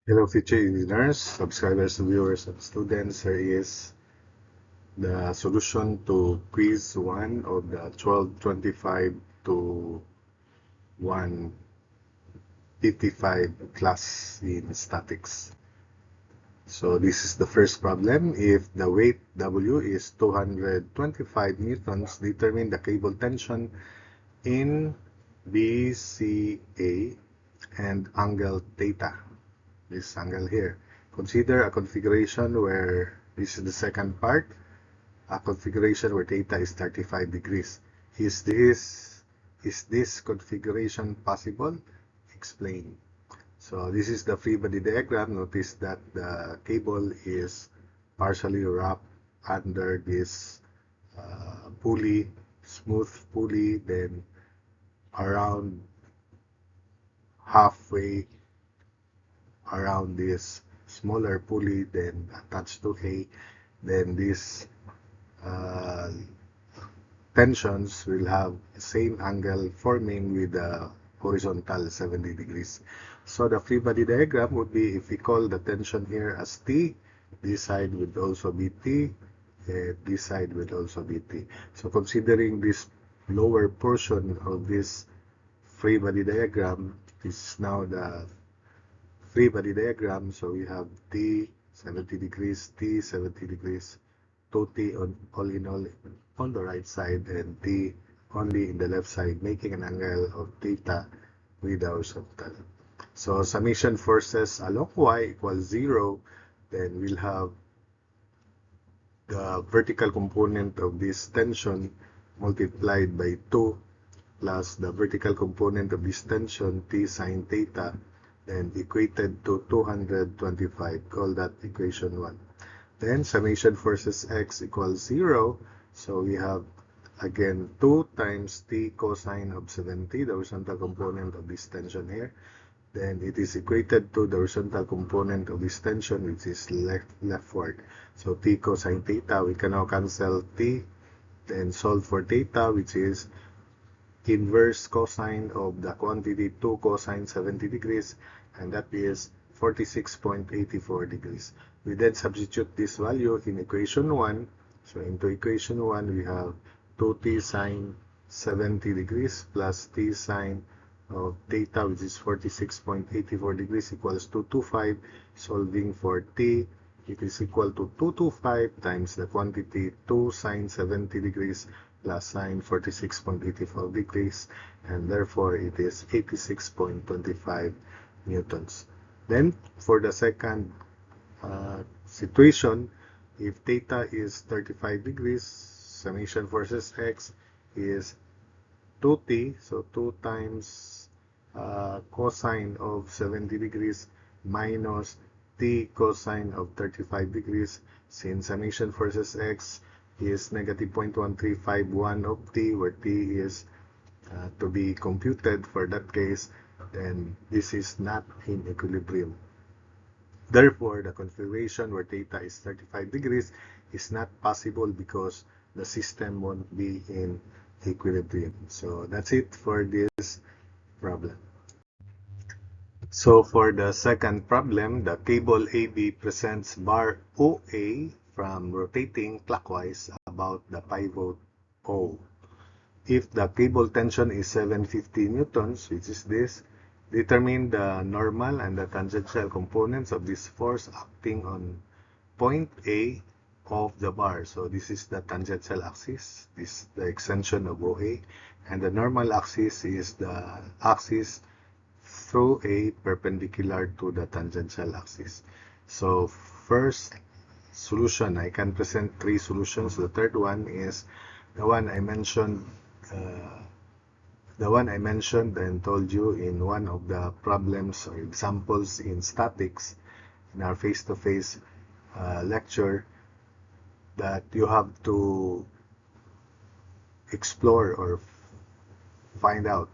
Hello, future engineers, subscribers, viewers, and students. Here is the solution to quiz 1 of the 1225 to 155 class in statics. So this is the first problem. If the weight W is 225 newtons, determine the cable tension in BCA and angle theta. This angle here. Consider a configuration where this is the second part, a configuration where theta is 35 degrees. Is this configuration possible? Explain. So this is the free body diagram. Notice that the cable is partially wrapped under this pulley, smooth pulley, then around halfway around this smaller pulley, then attached to A, then this uh, tensions will have same angle forming with the horizontal 70 degrees. So the free body diagram would be, if we call the tension here as T, this side would also be T, and this side would also be T. So considering this lower portion of this free body diagram, this is now the free body diagram. So we have T 70 degrees, T 70 degrees, 2T all in all on the right side, and T only in the left side, making an angle of theta with the horizontal. So summation forces along Y equals 0. Then we'll have the vertical component of this tension multiplied by 2 plus the vertical component of this tension, T sine theta, then equated to 225. Call that equation 1. Then summation forces X equals 0. So we have again 2 times T cosine of 70, the horizontal component of this tension here. Then it is equated to the horizontal component of this tension, which is leftward. So T cosine theta, we can now cancel T, then solve for theta, which is inverse cosine of the quantity 2 cosine 70 degrees, and that is 46.84 degrees. We then substitute this value in equation 1. So into equation 1, we have 2t sine 70 degrees plus t sine of theta, which is 46.84 degrees, equals 225. Solving for t, it is equal to 225 times the quantity 2 sine 70 degrees plus sine 46.84 degrees, and therefore it is 86.25 newtons. Then for the second situation, if theta is 35 degrees, summation forces X is 2t, so 2 times cosine of 70 degrees minus t cosine of 35 degrees. Since summation forces X is negative 0.1351 of t, where t is to be computed for that case, then this is not in equilibrium. Therefore, the configuration where theta is 35 degrees is not possible because the system won't be in equilibrium. So that's it for this problem. So for the second problem, the cable AB presents bar OA from rotating clockwise about the pivot O. If the cable tension is 750 newtons, which is this, determine the normal and the tangential components of this force acting on point A of the bar. So this is the tangential axis, this is the extension of OA, and the normal axis is the axis through A perpendicular to the tangential axis. So first solution, I can present three solutions. The third one is the one I mentioned and told you in one of the problems or examples in statics in our face-to-face lecture, that you have to explore or find out,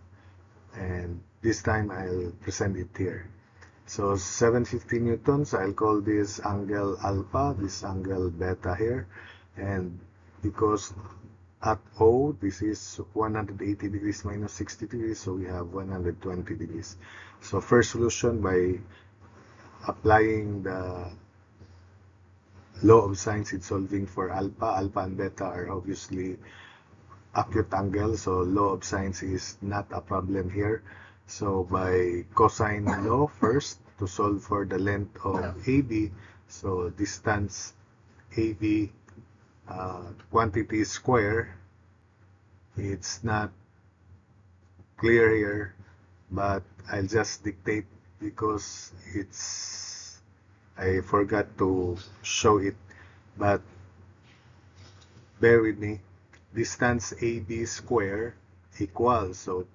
and this time I'll present it here. So 750 newtons, I'll call this angle alpha, this angle beta here, and because at O, this is 180 degrees minus 60 degrees, so we have 120 degrees. So first solution by applying the law of sines in solving for alpha. Alpha and beta are obviously acute angles, so law of sines is not a problem here. So by cosine law first to solve for the length of AB, so distance AB quantity square, it's not clear here, but I'll just dictate because I forgot to show it, but bear with me. Distance AB square equals, so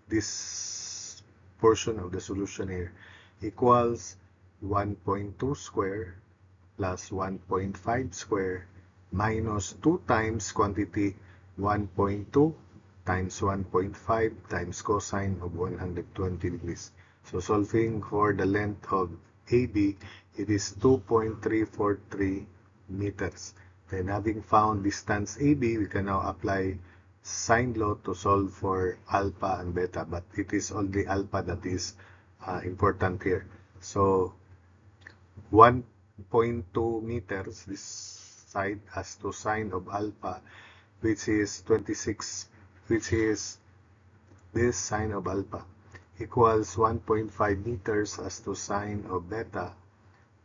this portion of the solution here equals 1.2 square plus 1.5 square minus 2 times quantity 1.2 times 1.5 times cosine of 120 degrees. So solving for the length of AB, it is 2.343 meters. Then having found distance AB, we can now apply sine law to solve for alpha and beta, but it is only alpha that is important here. So 1.2 meters, this side has to sine of alpha, which is 26, which is this sine of alpha, equals 1.5 meters as to sine of beta,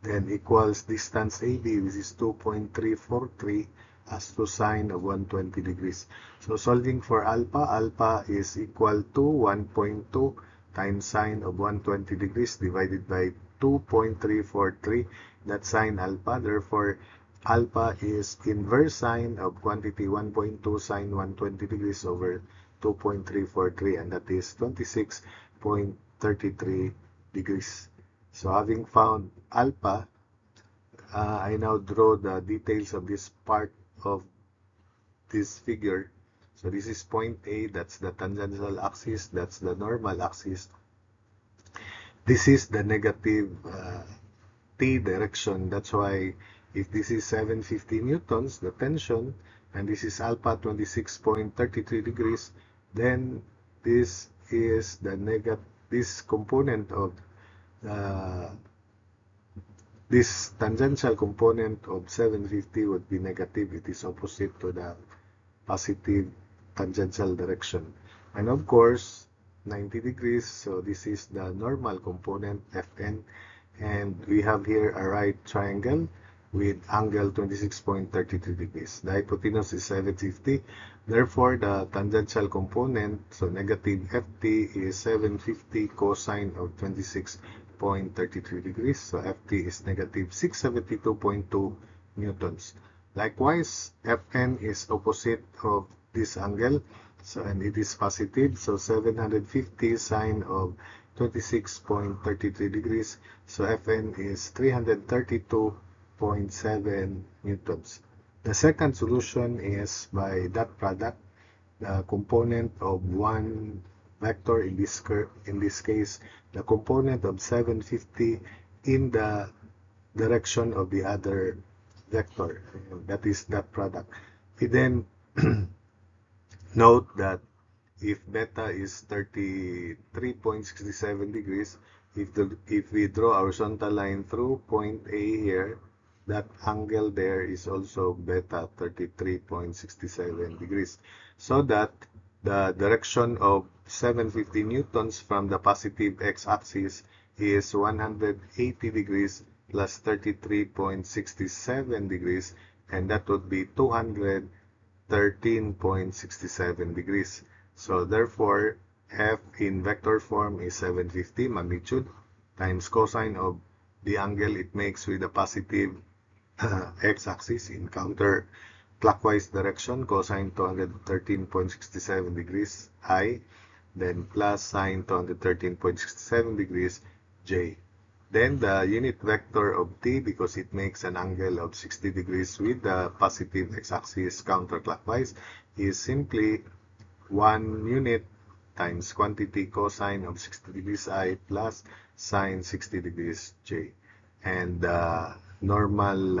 then equals distance AB, which is 2.343 as to sine of 120 degrees. So solving for alpha, alpha is equal to 1.2 times sine of 120 degrees divided by 2.343, that's sine alpha. Therefore, alpha is inverse sine of quantity 1.2 sine 120 degrees over 2.343, and that is 26.33 degrees. So having found alpha, I now draw the details of this part of this figure. So this is point A, that's the tangential axis, that's the normal axis. This is the negative T direction. That's why if this is 750 newtons, the tension, and this is alpha 26.33 degrees, then this is the this component of this tangential component of 750 would be negative. It is opposite to the positive tangential direction. And of course, 90 degrees, so this is the normal component, Fn. And we have here a right triangle with angle 26.33 degrees. The hypotenuse is 750. Therefore, the tangential component, so negative Ft, is 750 cosine of 26.33 degrees. So Ft is negative 672.2 newtons. Likewise, Fn is opposite of this angle, so and it is positive, so 750 sine of 26.33 degrees, so Fn is 332.7 newtons. The second solution is by dot product, the component of one vector, in this case, the component of 750 in the direction of the other vector, that is dot product. We then note that if beta is 33.67 degrees, if we draw a horizontal line through point A here, that angle there is also beta 33.67 degrees. So that the direction of 750 newtons from the positive x-axis is 180 degrees plus 33.67 degrees, and that would be 213.67 degrees. So therefore, f in vector form is 750 magnitude times cosine of the angle it makes with the positive x-axis in counterclockwise direction, cosine 213.67 degrees I, then plus sine 213.67 degrees j. Then the unit vector of t, because it makes an angle of 60 degrees with the positive x-axis counterclockwise, is simply 1 unit times quantity cosine of 60 degrees I plus sine 60 degrees j. And the normal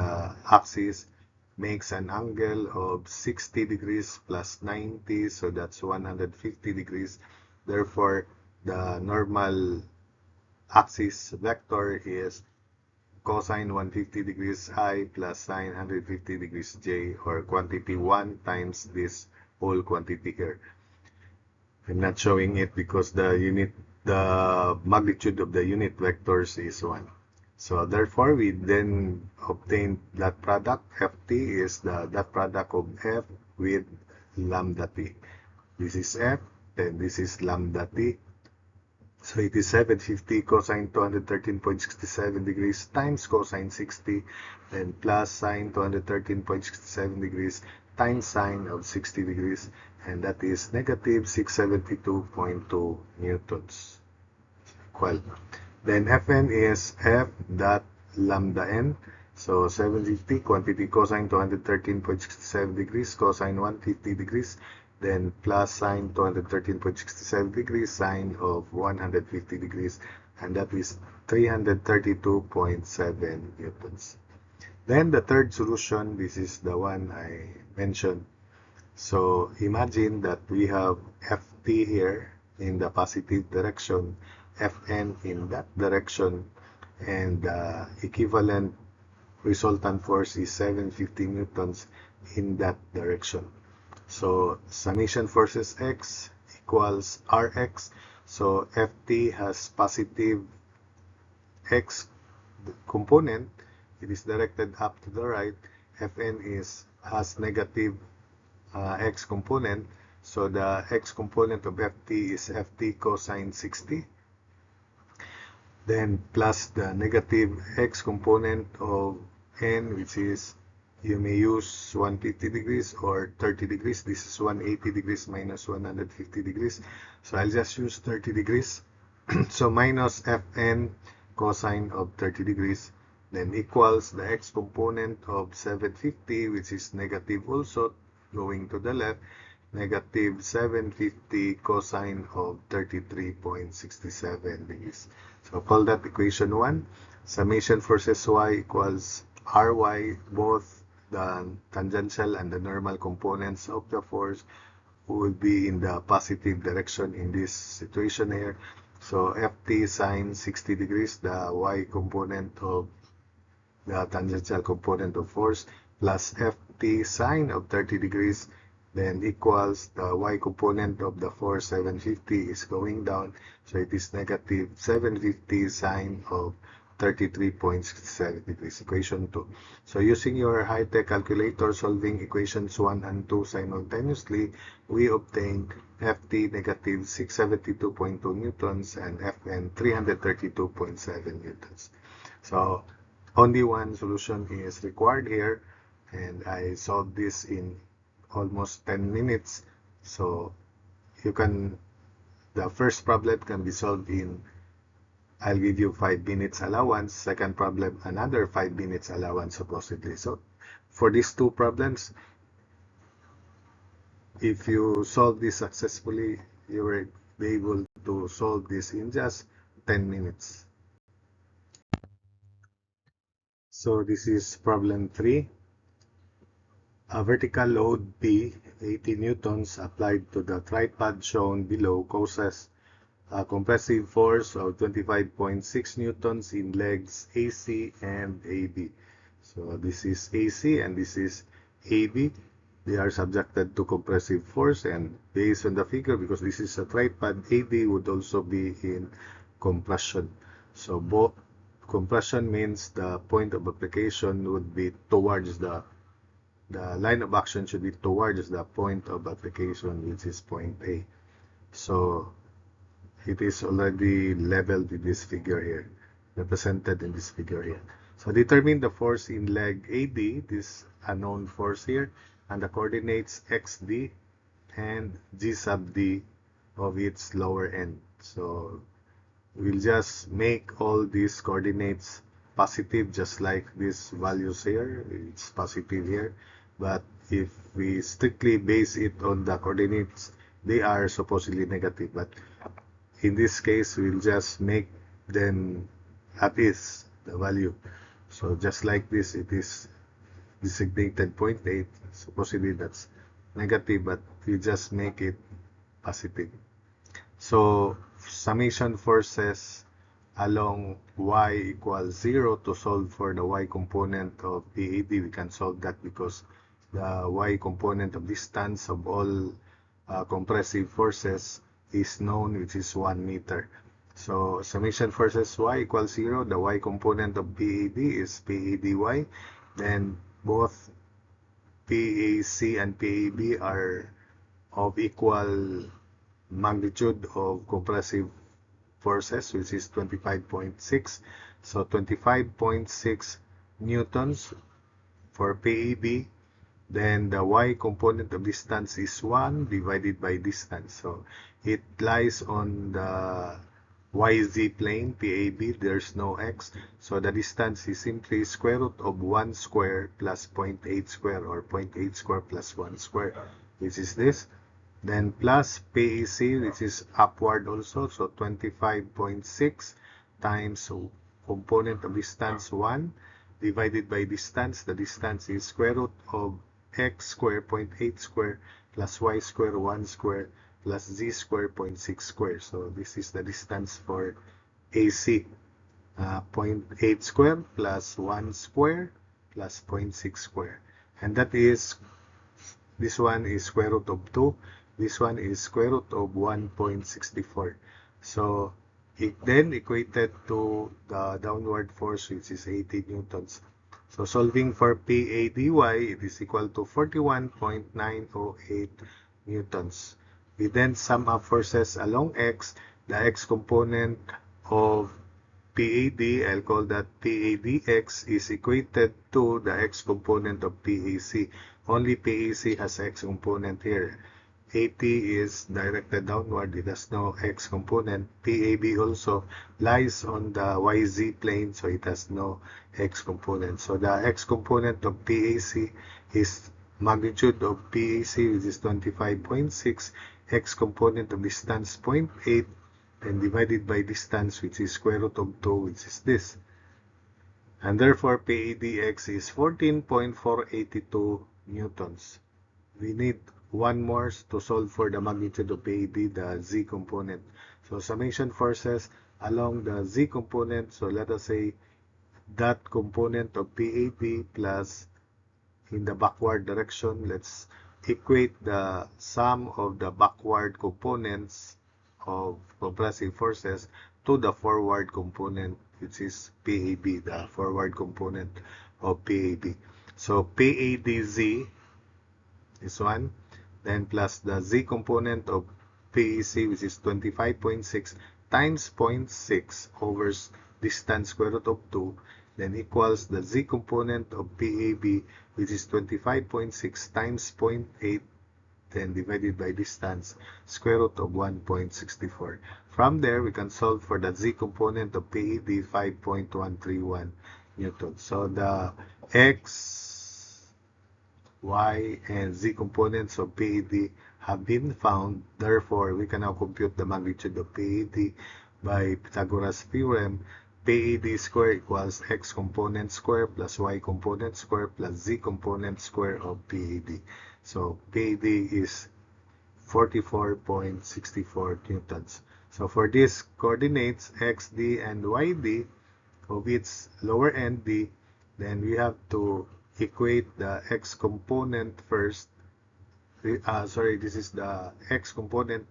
axis makes an angle of 60 degrees plus 90, so that's 150 degrees. Therefore, the normal axis vector is cosine 150 degrees I plus sine 150 degrees J, or quantity 1 times this whole quantity here. I'm not showing it because the magnitude of the unit vectors is 1. So therefore, we then obtain dot product. Ft is the dot product of f with lambda t. This is f, then this is lambda t. So it is 750 cosine 213.67 degrees times cosine 60, and plus sine 213.67 degrees times sine of 60 degrees, and that is negative 672.2 newtons. Equal. Then Fn is f dot lambda n. So 750 quantity cosine 213.67 degrees, cosine 150 degrees, then plus sine 213.67 degrees, sine of 150 degrees, and that is 332.7 newtons. Then the third solution, this is the one I mentioned. So imagine that we have Ft here in the positive direction, Fn in that direction, and the equivalent resultant force is 750 newtons in that direction. So summation forces X equals Rx. So Ft has positive X component. It is directed up to the right. Fn has negative X component. So the X component of Ft is Ft cosine 60. Then plus the negative X component of N, which is, you may use 150 degrees or 30 degrees. This is 180 degrees minus 150 degrees. So I'll just use 30 degrees. So minus Fn cosine of 30 degrees, then equals the X component of 750, which is negative also, going to the left, negative 750 cosine of 33.67 degrees. So call that equation 1. Summation forces Y equals Ry, both the tangential and the normal components of the force will be in the positive direction in this situation here. So Ft sine 60 degrees, the Y component of the tangential component of force, plus Ft sine of 30 degrees, then equals the Y component of the force 750 is going down, so it is negative 750 sine of 33.67 degrees, equation 2. So using your high-tech calculator, solving equations 1 and 2 simultaneously, we obtain Ft negative 672.2 newtons and Fn 332.7 newtons. So only one solution is required here, and I solved this in almost 10 minutes. So the first problem can be solved in, I'll give you 5 minutes allowance. Second problem, another 5 minutes allowance supposedly. So for these two problems, if you solve this successfully, you will be able to solve this in just 10 minutes. So this is problem 3. A vertical load P, 80 newtons, applied to the tripod shown below causes a compressive force of 25.6 newtons in legs AC and AB. So this is AC and this is AB. They are subjected to compressive force, and based on the figure, because this is a tripod, AB would also be in compression. So both compression means the point of application would be towards the line of action should be towards the point of application, which is point A. So it is already leveled in this figure here, represented in this figure here. So determine the force in leg AD, this unknown force here, and the coordinates XD and G sub D of its lower end. So we'll just make all these coordinates positive, just like these values here. It's positive here. But if we strictly base it on the coordinates, they are supposedly negative. But in this case, we'll just make them at is the value. So just like this, it is designated 0.8. Supposedly that's negative, but we just make it positive. So summation forces along y equals 0 to solve for the y component of PAD. We can solve that because the y component of distance of all compressive forces is known, which is 1 meter. So summation forces y equals 0. The y component of PAD is PADY. Then both PAC and PAB are of equal magnitude of compressive forces, which is 25.6. So 25.6 newtons for PAB. Then the y component of distance is 1 divided by distance. So it lies on the YZ plane, PAB, there's no x. So the distance is simply square root of 1 square plus 0.8 square, or 0.8 square plus 1 square, which is this. Then plus PAC, which is upward also, so 25.6 times component of distance 1 divided by distance. The distance is square root of x square 0.8 square plus y square 1 square plus z square 0.6 square. So this is the distance for AC. 0.8 square plus 1 square plus 0.6 square. And that is, this one is square root of 2. This one is square root of 1.64. So it then equated to the downward force, which is 80 newtons. So solving for PADY, it is equal to 41.908 newtons. We then sum up forces along x. The x component of PAD, I'll call that PADX, is equated to the x component of PAC. Only PAC has x component here. 80 is directed downward, it has no x component. PAB also lies on the YZ plane, so it has no x component. So the x component of PAC is magnitude of PAC, which is 25.6, x component of distance 0.8, and divided by distance, which is square root of 2, which is this. And therefore, PADX is 14.482 newtons. We need one more to solve for the magnitude of PAD, the Z component. So summation forces along the Z component, so let us say that component of PAD plus in the backward direction, let's equate the sum of the backward components of compressive forces to the forward component, which is PAB, the forward component of PAB. So PADZ is 1, then plus the Z component of PAC, which is 25.6 times 0.6 over distance square root of 2, then equals the Z component of PAB, which is 25.6 times 0.8, then divided by distance, square root of 1.64. From there, we can solve for the Z component of PAD, 5.131 newtons. So the X, Y, and Z components of PAD have been found. Therefore, we can now compute the magnitude of PAD by Pythagoras theorem. PAD square equals X component square plus Y component square plus Z component square of PAD. So PAD is 44.64 newtons. So for these coordinates XD and YD of its lower end D, then we have to equate the X component first. This is the X component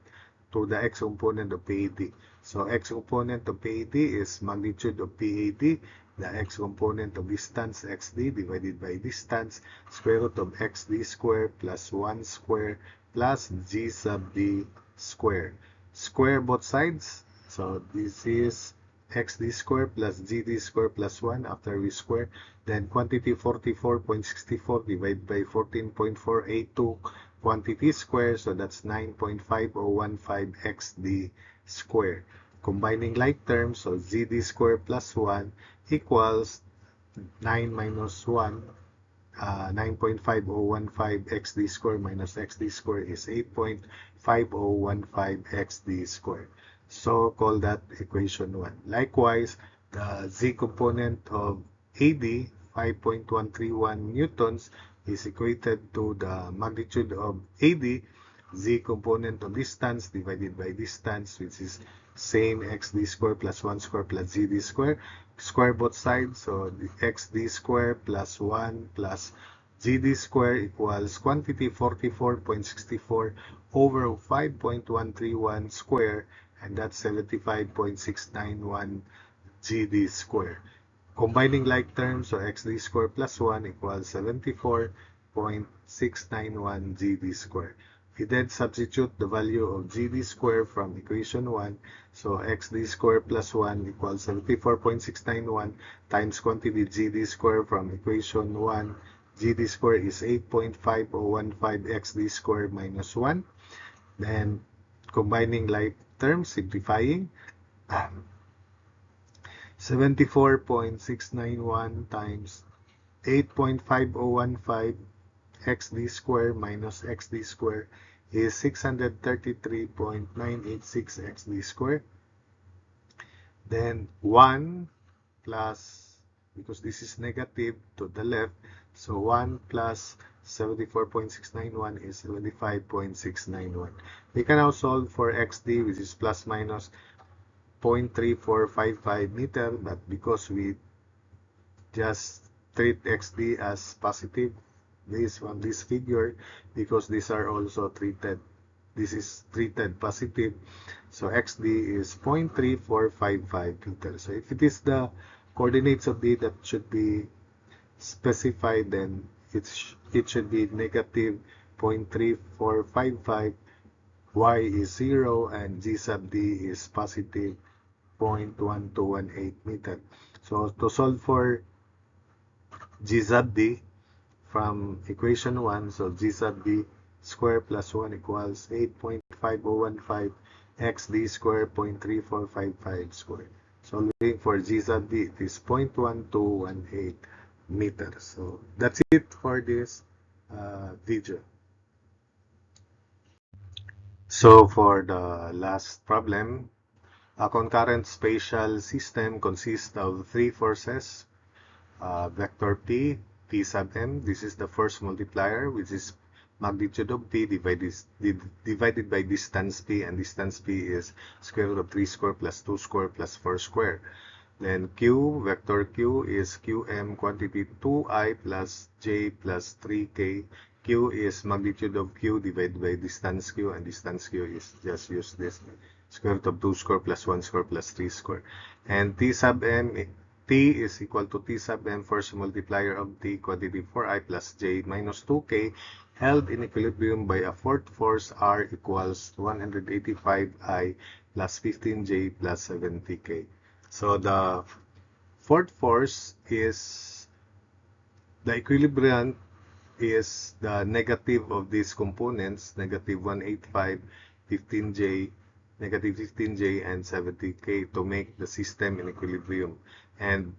to the X component of PAD. So X component of PAD is magnitude of PAD, the X component of distance XD divided by distance, square root of XD square plus 1 square plus G sub D square. Square both sides. So this is XD square plus GD square plus 1 after we square. Then quantity 44.64 divided by 14.482 quantity square. So that's 9.5015 XD square. Combining like terms, so ZD square plus 1 equals 9 minus 1. 9.5015 XD square minus XD square is 8.5015 XD square. So call that equation 1. Likewise, the Z component of AD, 5.131 newtons, is equated to the magnitude of AD, Z component of distance divided by distance, which is same xd square plus 1 square plus zd square. Square both sides, so the xd square plus 1 plus zd square equals quantity 44.64 over 5.131 square, and that's 75.691 gd square. Combining like terms, so xd square plus 1 equals 74.691 gd square. We then substitute the value of gd square from equation 1. So xd square plus 1 equals 74.691 times quantity gd square from equation 1. Gd square is 8.5015 xd square minus 1. Then combining like terms, simplifying. 74.691 times 8.5015 xd square minus xd square is 633.986 xd square. Then 1 plus, because this is negative to the left, so 1 plus 74.691 is 75.691. We can now solve for xd, which is plus minus 0.3455 meter, but because we just treat xd as positive based on this figure, because these are also treated, this is treated positive, so xd is 0.3455 meter. So if it is the coordinates of d that should be specified, then it should be negative 0.3455, y is 0, and g sub d is positive 0.1218 meter. So to solve for g sub d from equation 1, so g sub d square plus 1 equals 8.5015 xd square 0.3455 square. Solving for g sub d, it is 0.1218 meters. So that's it for this video. So for the last problem, a concurrent spatial system consists of three forces, vector P, T sub m. This is the first multiplier, which is magnitude of P divided by distance P, and distance P is square root of 3 square plus 2 square plus 4 square. Then Q, vector Q is Qm, quantity 2i plus j plus 3k. Q is magnitude of Q divided by distance Q, and distance Q is just use this square root of 2 square plus 1 square plus 3 square. And T sub m, T is equal to T sub m, first multiplier of T, quantity 4i plus j minus 2k, held in equilibrium by a fourth force R equals 185i plus 15j plus 70k. So the fourth force is the equilibrium is the negative of these components, negative 185, 15j, negative 15j, and 70k to make the system in equilibrium. And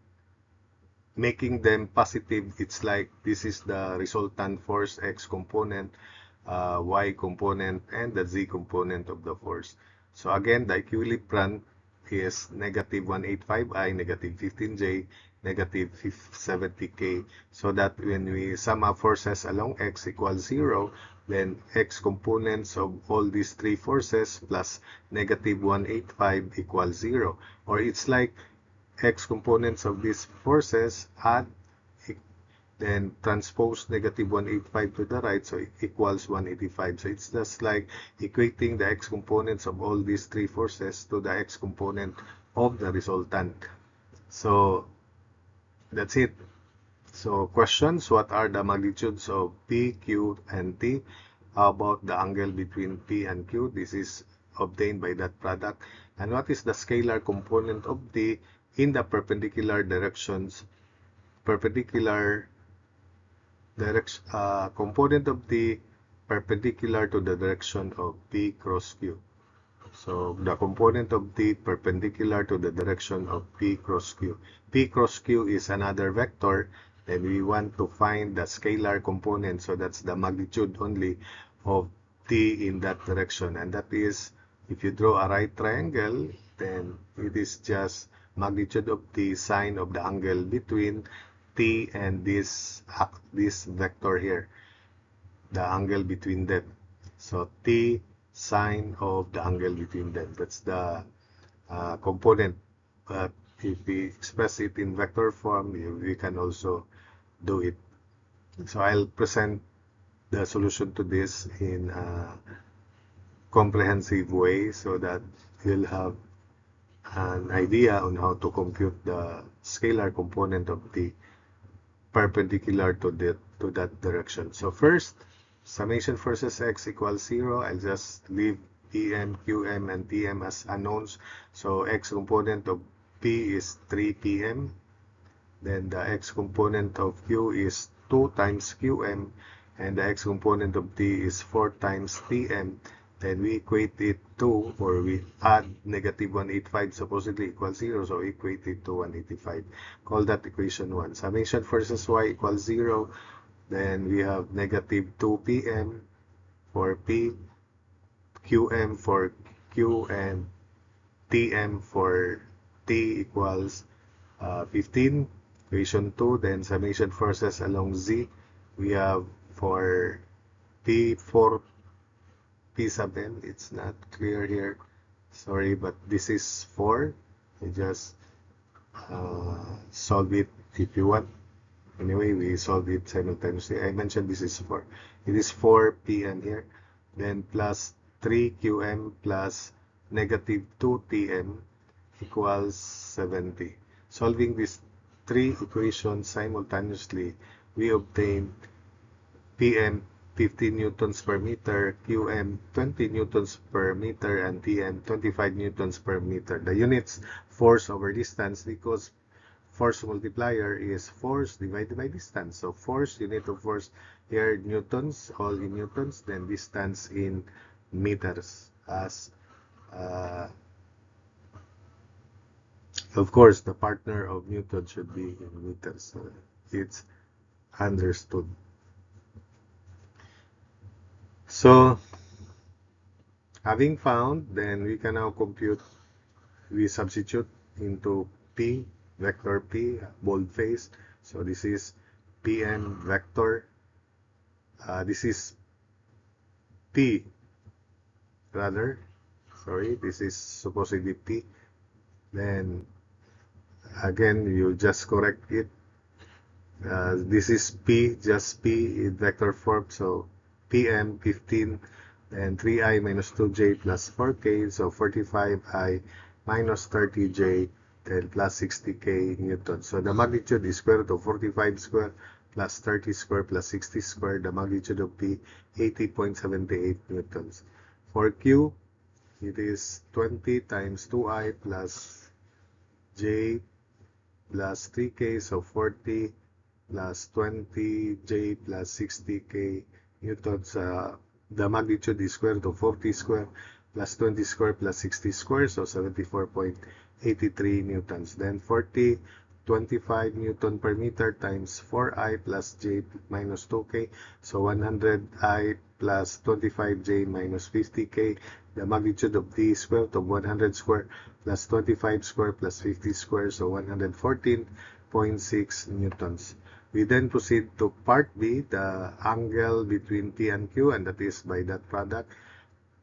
making them positive, it's like this is the resultant force, x component, y component, and the z component of the force. So again, the equilibrium is negative 185i, negative 15j, negative 70k, so that when we sum up forces along x equals 0, then x components of all these three forces plus negative 185 equals 0. Or it's like x components of these forces add, then transpose negative 185 to the right, so it equals 185. So it's just like equating the x components of all these three forces to the x component of the resultant. So that's it. So questions: what are the magnitudes of P, Q, and T? How about the angle between P and Q? This is obtained by that product. And what is the scalar component of T in the perpendicular directions? Perpendicular direction component of T perpendicular to the direction of P cross Q. So the component of T perpendicular to the direction of P cross Q. P cross Q is another vector, then we want to find the scalar component, so that's the magnitude only of T in that direction. And that is, if you draw a right triangle, then it is just magnitude of T sine of the angle between T and this vector here, the angle between them. So T sine of the angle between them. That's the component. But if we express it in vector form, we can also do it. So I'll present the solution to this in a comprehensive way so that you'll have an idea on how to compute the scalar component of the perpendicular to that direction. So first, summation forces x equals 0. I'll just leave Pm, Qm, and Tm as unknowns. So x component of P is 3 Pm. Then the x component of Q is 2 times Qm. And the x component of T is 4 times Tm. Then we equate it to, or we add negative 185 supposedly equals 0, so equate it to 185. Call that equation 1. Summation versus y equals 0. Then we have negative 2 pm for P, Qm for Q, and Tm for T equals 15. Equation 2. Then summation forces along Z. We have for P 4 P sub n, it's not clear here, sorry, but this is 4. I just solve it if you want. Anyway, we solve it simultaneously. I mentioned this is 4. It is 4 pm here. Then plus 3 qm plus negative 2 tm equals 70. Solving these three equations simultaneously, we obtain Pm 15 newtons per meter, Qm 20 newtons per meter, and Tm 25 newtons per meter. The units force over distance, because force multiplier is force divided by distance. So force, unit of force here, newtons, all in newtons, then distance in meters. As of course, the partner of Newton should be in meters. So it's understood. So, having found, then we can now compute, we substitute into P, vector P, boldface. So this is Pm vector. This is P, rather. Sorry, this is supposedly P. Then, again, you just correct it. This is P, just P in vector form. So Pm 15, and 3i minus 2j plus 4k, so 45i minus 30j, then plus 60k newtons. So the magnitude is square root of 45 square plus 30 square plus 60 square. The magnitude of P, 80.78 newtons. For Q, it is 20 times 2i plus j plus 3k, so 40 plus 20j plus 60k newtons. The magnitude is square root of 40 square plus 20 square plus 60 square, so 74.83 newtons. Then 40, 25 newton per meter times 4i plus j minus 2k, so 100i plus 25j minus 50k. The magnitude of D, square root of 100 square plus 25 square plus 50 square, so 114.6 newtons. We then proceed to part B, the angle between P and Q, and that is by that product,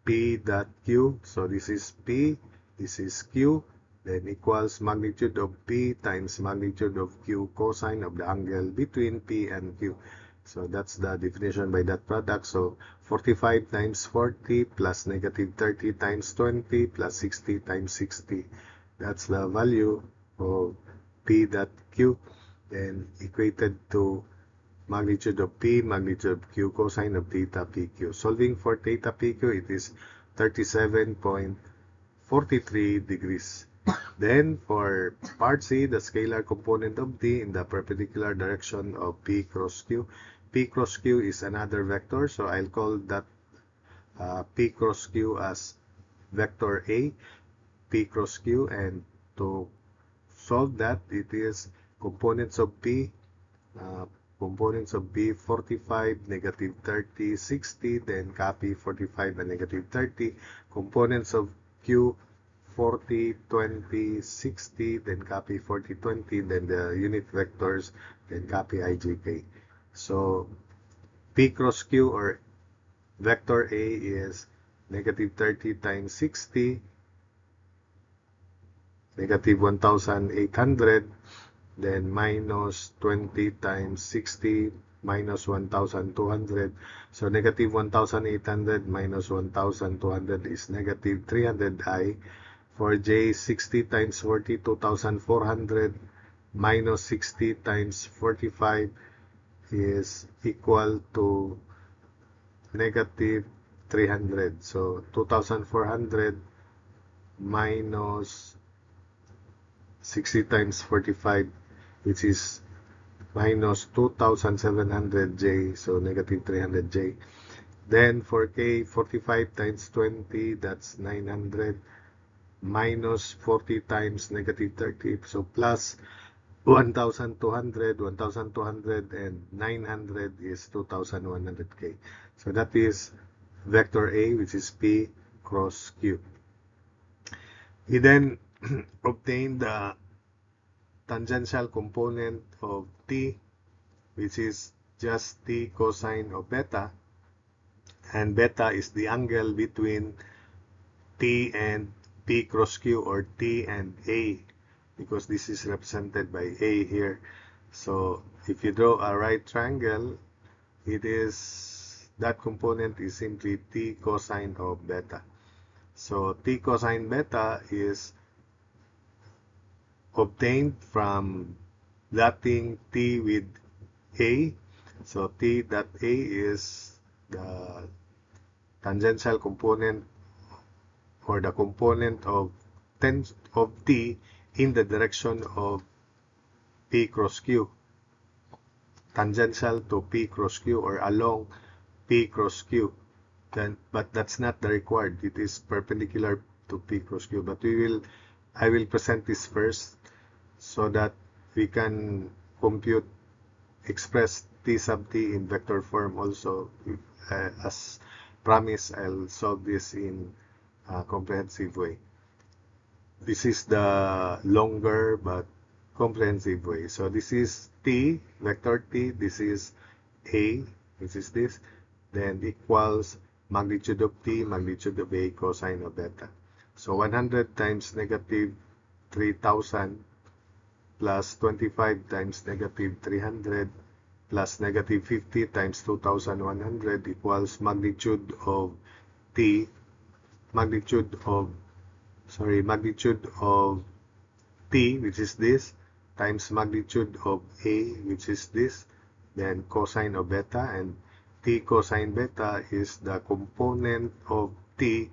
P dot Q. So this is P, this is Q, then equals magnitude of P times magnitude of Q, cosine of the angle between P and Q. So that's the definition by that product. So 45 times 40 plus negative 30 times 20 plus 60 times 60. That's the value of P dot Q. Then equated to magnitude of P, magnitude of Q, cosine of theta PQ. Solving for theta PQ, it is 37.43 degrees. Then for part C, the scalar component of D in the perpendicular direction of P cross Q. P cross Q is another vector, so I'll call that P cross Q as vector A, P cross Q, and to solve that, it is components of P, 45, negative 30, 60, then copy 45 and negative 30. Components of Q, 40, 20, 60, then copy 40, 20, then the unit vectors, then copy ijk. So P cross Q, or vector A, is negative 30 times 60 negative 1,800, then minus 20 times 60 minus 1,200. So negative 1,800 minus 1,200 is negative 300i. For J, 60 times 40, 2,400 minus 60 times 45 is equal to negative 300. So 2,400 minus 60 times 45, which is minus 2,700J, so negative 300J. Then for K, 45 times 20, that's 900, minus 40 times negative 30, so plus 1,200, 1,200, and 900 is 2,100K. So that is vector A, which is P cross Q. We then obtain the tangential component of T, which is just T cosine of beta, and beta is the angle between T and P cross Q, or T and A, because this is represented by A here. So if you draw a right triangle, it is, that component is simply T cosine of beta. So T cosine beta is obtained from plotting T with A. So T dot A is the tangential component, or the component of T in the direction of P cross Q, tangential to P cross Q, or along P cross Q. But that's not the required. It is perpendicular to P cross Q. But I will present this first so that we can express T sub T in vector form also. As promised, I'll solve this in a comprehensive way. This is the longer but comprehensive way. So this is T, vector T, this is A, which is this, then equals magnitude of T, magnitude of A, cosine of beta. So 100 times negative 3,000 plus 25 times negative 300 plus negative 50 times 2,100 equals magnitude of T, magnitude of T, which is this, times magnitude of A, which is this, then cosine of beta, and T cosine beta is the component of T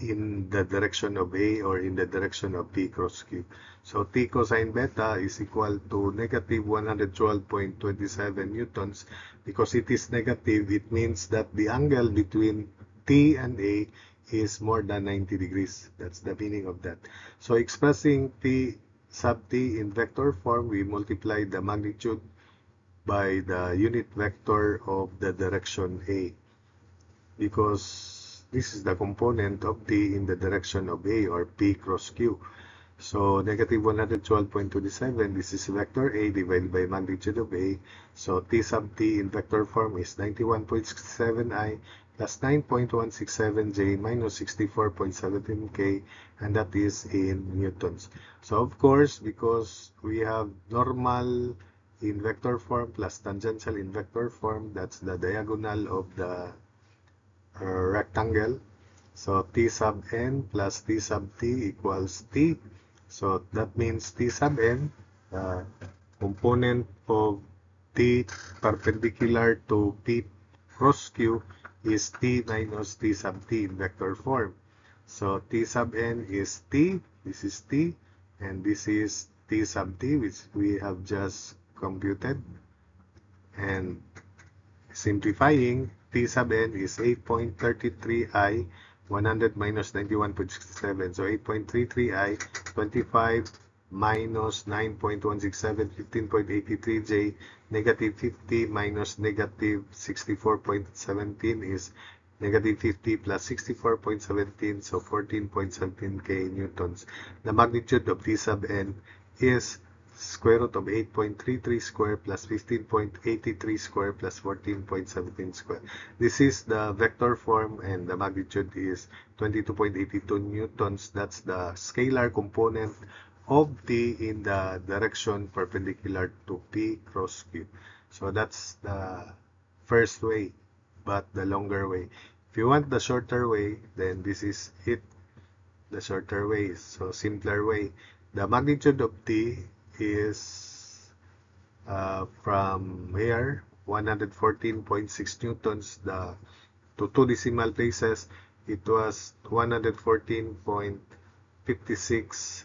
in the direction of A, or in the direction of P cross Q. So T cosine beta is equal to negative 112.27 newtons. Because it is negative, it means that the angle between T and A is more than 90 degrees. That's the meaning of that. So expressing T sub T in vector form, we multiply the magnitude by the unit vector of the direction A, because this is the component of T in the direction of A, or P cross Q. So negative 112.27, this is vector A divided by magnitude of A. So T sub T in vector form is 91.67I plus 9.167J minus 64.17K, and that is in newtons. So of course, because we have normal in vector form plus tangential in vector form, that's the diagonal of the rectangle. So T sub n plus T sub T equals T. So that means T sub n, the component of T perpendicular to P cross Q, is T minus T sub T in vector form. So T sub n is T, this is T, and this is T sub T, which we have just computed. And simplifying, T sub n is 8.33I, 100 minus 91.67. So 8.33I, 25 minus 9.167, 15.83J, negative 50 minus negative 64.17 is negative 50 plus 64.17, so 14.17K newtons. The magnitude of T sub n is square root of 8.33 square plus 15.83 square plus 14.17 square. This is the vector form, and the magnitude is 22.82 newtons. That's the scalar component of T in the direction perpendicular to P cross Q. So that's the first way, but the longer way. If you want the shorter way, then this is it, the shorter way. So simpler way. The magnitude of T is from here, 114.6 newtons. To two decimal places, it was 114.56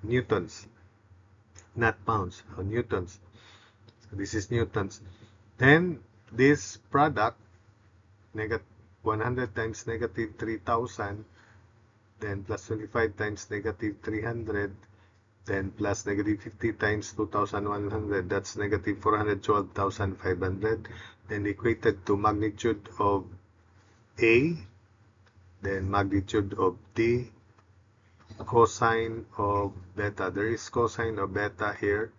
newtons, not pounds, or newtons. So this is newtons. Then this product, 100 times negative 3000, then plus 25 times negative 300, then plus negative 50 times 2100, that's negative 412,500. Then equated to magnitude of A, then magnitude of T, cosine of beta. There is cosine of beta here,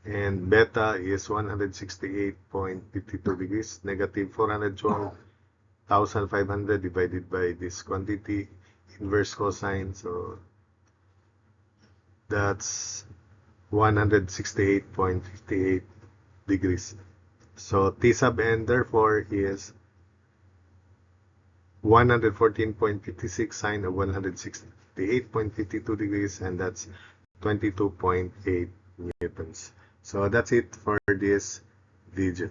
and beta is 168.52 degrees, negative 412,500 divided by this quantity, inverse cosine, so that's 168.58 degrees. So T sub n therefore is 114.56 sine of 168.52 degrees, and that's 22.8 newtons. So that's it for this video.